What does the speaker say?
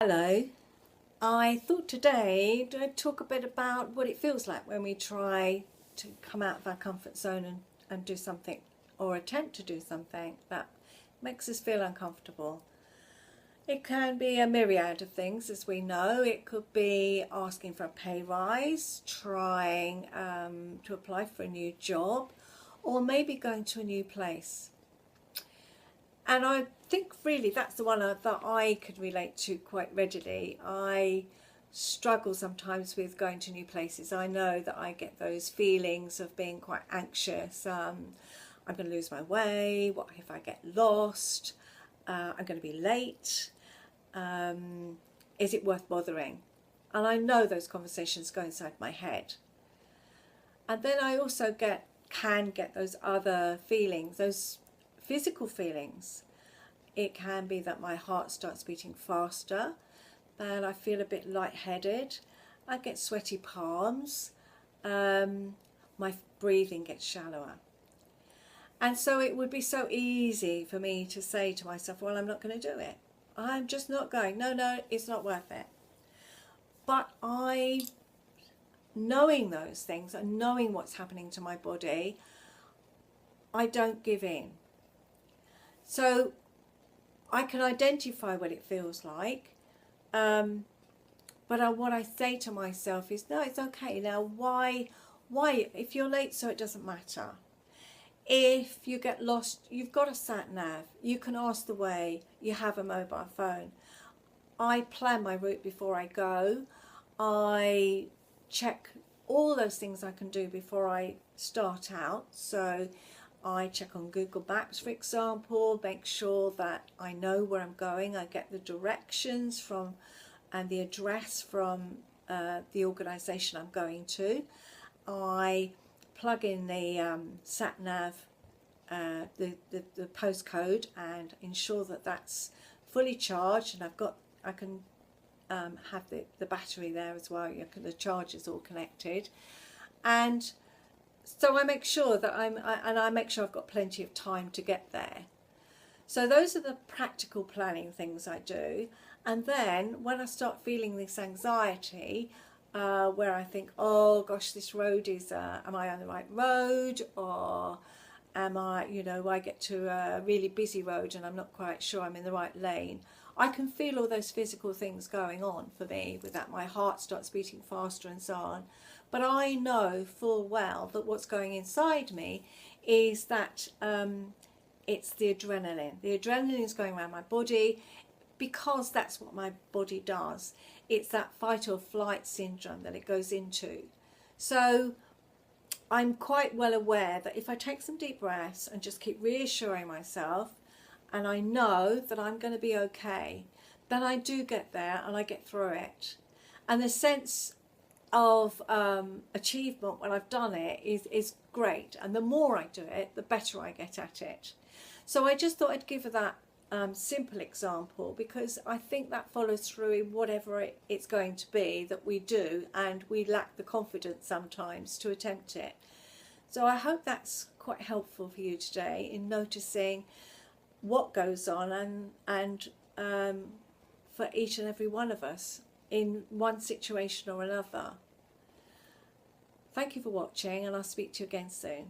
Hello, I thought today I'd talk a bit about what it feels like when we try to come out of our comfort zone and do something or attempt to do something that makes us feel uncomfortable. It can be a myriad of things, as we know. It could be asking for a pay rise, trying to apply for a new job, or maybe going to a new place. And I think really that's the one that I could relate to quite readily. I struggle sometimes with going to new places. I know that I get those feelings of being quite anxious. I'm going to lose my way. What if I get lost? I'm going to be late. Is it worth bothering? And I know those conversations go inside my head. And then I also can get those other feelings, those physical feelings. It can be that my heart starts beating faster, and I feel a bit lightheaded. I get sweaty palms. My breathing gets shallower. And so it would be so easy for me to say to myself, well, I'm not going to do it. I'm just not going. No, it's not worth it. But knowing those things and knowing what's happening to my body, I don't give in. So I can identify what it feels like, but what I say to myself is, no, it's okay. Now, why? If you're late, so it doesn't matter. If you get lost, you've got a sat nav. You can ask the way. You have a mobile phone. I plan my route before I go. I check all those things I can do before I start out. So I check on Google Maps, for example, make sure that I know where I'm going. I get the directions from and the address from the organisation I'm going to. I plug in the sat nav, the postcode, and ensure that that's fully charged, and I can have the battery there as well. The charge is all connected, and so I make sure that I make sure I've got plenty of time to get there. So those are the practical planning things I do. And then when I start feeling this anxiety, where I think, oh gosh, this road is, am I on the right road? Or am I, I get to a really busy road and I'm not quite sure I'm in the right lane. I can feel all those physical things going on for me with that. My heart starts beating faster and so on. But I know full well that what's going inside me is that it's the adrenaline. The adrenaline is going around my body because that's what my body does. It's that fight or flight syndrome that it goes into. So I'm quite well aware that if I take some deep breaths and just keep reassuring myself, and I know that I'm going to be okay, then I do get there and I get through it. And the sense of achievement when I've done it is great, and the more I do it, the better I get at it. So I just thought I'd give that simple example, because I think that follows through in whatever it's going to be that we do, and we lack the confidence sometimes to attempt it. So I hope that's quite helpful for you today in noticing what goes on and for each and every one of us in one situation or another. Thank you for watching, and I'll speak to you again soon.